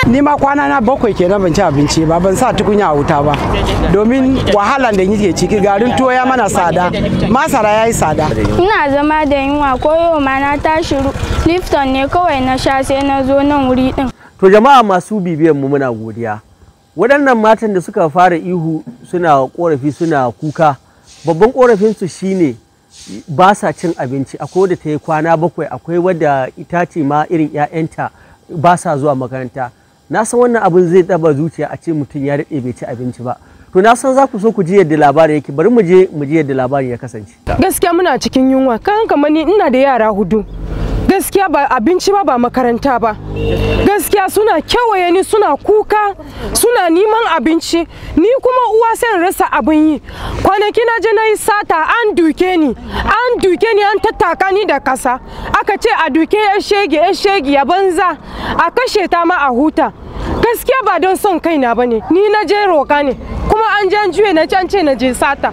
Ni ma kwana na 7 kenan ban ci abinci ba, ban sa tukunya a wuta ba. Domin wahalan da nake ciki, garin tuwo ya mana tsada, masara yayi tsada. Ina zama da yunwa, ko yau ma na tashi Lifton ne kawai na sha sai na zo nan wuri din. To jama'a masu bibiyan mu muna godiya. Waɗannan matan da suka fara ihu suna korafi suna kuka, babban korafin su shine ba sa cin abinci. Akwai wadda ta yi kwana 7, akwai wadda ita ce ma irin 'ya'yanta ba sa zuwa makaranta. Na san wannan abin zai taba zuciya a ce mutum ya daɗe bai ci abinci ba. To na san za ku so ku ji yadda labarin yake, bari mu je mu ji yadda labarin ya kasance. Gaskiya muna cikin yunwa, kan kamar ni ina da yara 4. Gaskiya ba abinci ba makaranta ba. Gaskiya suna kewaye ni, suna kuka, suna neman abinci. Ni kuma uwa sai rasa abin yi. Kwanaki na je na yi sata, an duke ni an tattaka ni da kasa. Aka ce a duke ya shege ya banza, a kashe ta ma a huta. Gaskiya ba don son kaina bane, ni na je roka ne, kuma an je an juye na ce na je sata.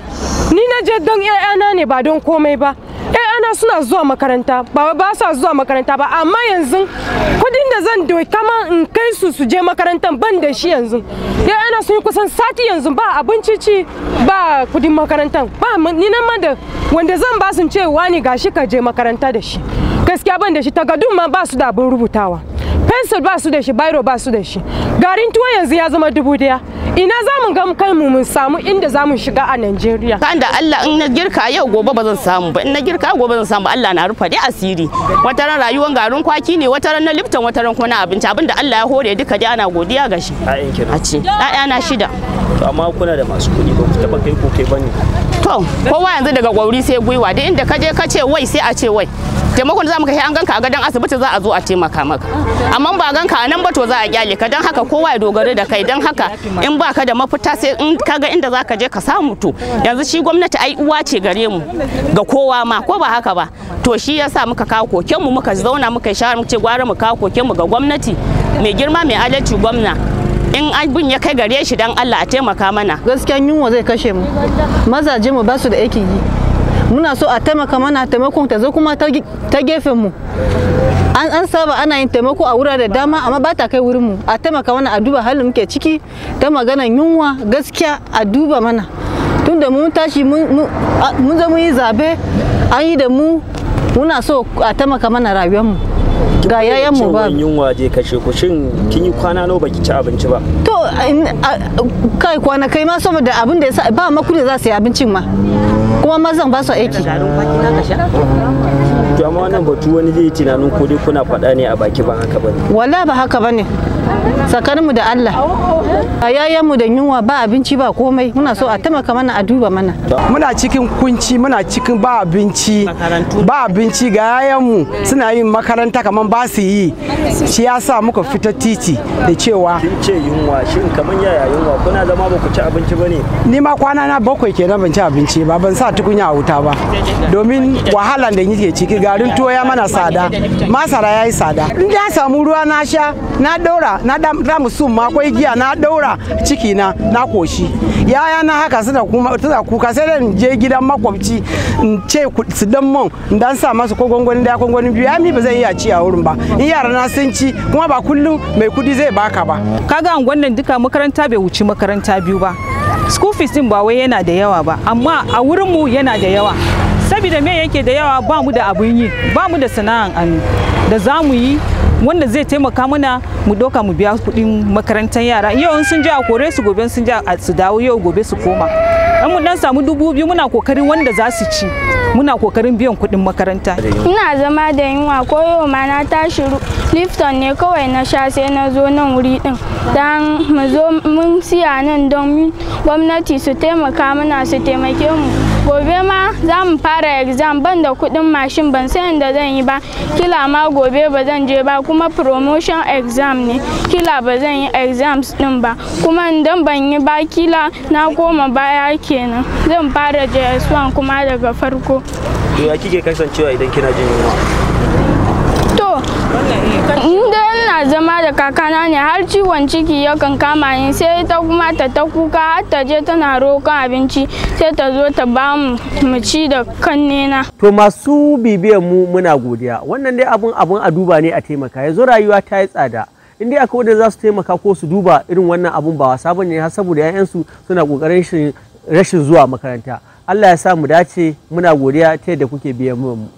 Ni na je don 'ya'yana ne, ba don komai ba. 'Ya'yana suna zuwa makaranta, ba sa zuwa makaranta ba, amma yanzu kudin da zan doki kama in kai su je makarantar ban da shi yanzu. 'Ya'yana sun yi kusan sati yanzu ba abinci ci, ba kudin makarantar, ba ni nan ma da wanda zan ba su ce wani gashi ka je makaranta da shi. Gaskiya ban da shi, takardun ma ba su da abin rubutawa, pencil ba su da shi, biro ba su da shi. Garin tuwo yanzu ya zama 1000. Ina za mu ga kanmu mun samu inda za mu shiga a Najeriya. Kan da Allah, in na girka yau gobe ba zan samu ba, in na girka gobe zan samu, Allah na rufa dai asiri. Wataran rayuwar garin kwaki ne, wataran na Lipton, wataran kuma na abinci, abinda Allah ya hore duka dai ana godiya ga shi. A ce ƴaƴana 6. To amma kuna da masu kuɗi, ba ku taba kai ko kai bane. To kowa yanzu daga gwauri sai gwiwa, duk inda ka je ka ce wai sai a ce wai. Taimakon za mu kai an ganka a gadon asibiti za a zo a taimaka maka, amma ba ganka a nan ba to za a kyale ka. Don haka kowa ya dogara da kai, don haka in ba ka da mafita sai in ka ga inda za ka je ka samu. To yanzu shi gwamnati ai uwa ce gare mu, ga kowa ma, ko ba haka ba. To shi yasa muka kawo kokenmu, muka zauna muka yi shawara, muka ce gwara mu kawo kokenmu ga gwamnati mai girma mai adalci, gwamna. In abin ya kai gare shi dan Allah a taimaka mana. Gaskiya yunwa zai kashe mu, mazaje mu ba su da aikin yi. Muna so a taimaka mana, taimakon ta zo kuma ta gefen mu. An saba ana yin taimako a wurare da dama, amma ba ta kai wurin mu. A taimaka mana, a duba halin muke ciki, ta maganar yunwa. Gaskiya a duba mana, tunda mun tashi mun zo mun yi zabe, an yi da mu. Muna so a taimaka mana rayuwar mu. Ga yayan mu ba yunwa je kashe ku, shin kin yi kwana nawa baki ci abinci ba? To kai kwana kai ma saboda abin da yasa ba makudi za su yi abincin ma, kuma mazan ba su aiki. To amma wannan batu wani zai tunanin ko dai kuna faɗa ne a baki, ba haka bane. Wallahi ba haka bane, tsakaninmu da Allah. A yayanmu da yunwa, ba abinci ba komai. Muna so a taimaka mana, a duba mana. Muna cikin kunci, muna cikin ba abinci ga yayanmu suna yin makaranta kaman ba su yi. Shi yasa muka fita titi da cewa kin ce yunwa, shin kaman yaya yunwa, kuna zama ba ku ci abinci bane? Ni ma kwana na 7 kenan ban ci abinci ba, ban sa tukunya a wuta ba. Domin wahalan da nake ciki, garin tuwo ya mana tsada, masara yayi tsada. In ya samu ruwa na sha, na daura, na damu summa akwai giya, na daura ciki na koshi. Yaya na haka suna kuka, sai da je gidan makwabci in ce su dan mun dan sa masu ko gwangwani da gwangwani biyu, ya mi ba zai iya ci a wurin ba. In yara na sun ci, kuma ba kullum mai kudi zai baka ba. Kaga an wannan duka makaranta bai wuci makaranta 2 ba. School fees din ba wai yana da yawa ba, amma a wurin mu yana da yawa. Saboda me yake da yawa? Ba mu da abin yi, ba mu da sana'an hannu da za mu yi wanda zai taimaka mana mu doka mu biya kuɗin makarantar yara. Yau sun je a kore su, gobe sun je su dawo, yau gobe su koma. Dan mu dan samu 2000 muna kokarin wanda za su ci, muna kokarin biyan kuɗin makaranta. Ina zama da yunwa, ko yau ma na tashi Lifton ne kawai na sha sai na zo nan wuri din. Dan mu zo mun siya nan don gwamnati su taimaka mana, su taimake mu. Gobe ma za mu fara exam, ban da kuɗin mashin, ban san da zan yi ba. Kila ma gobe ba zan je ba, kuma promotion exam ne, kila ba zan yi exams din ba. Kuma idan ban yi ba, kila na koma baya kenan. Zan fara JS1 kuma daga farko. To ya kike kasancewa idan kina jin yunwa? To inda ina zama da kakana ne, har ciwon ciki yakan kama ni, sai ta kuma ta kuka, har ta je tana roƙon abinci, sai ta zo ta ba mu ci da kannena. To masu bibiyan mu muna godiya. Wannan dai abun a duba ne, a taimaka. Yanzu rayuwa ta yi tsada. in dai akwai wanda za su taimaka ko su duba irin wannan abun ba wasa bane har saboda 'ya'yansu suna kokarin rashin zuwa makaranta. Allah ya sa mu dace, muna godiya ta yadda kuke biyan mu.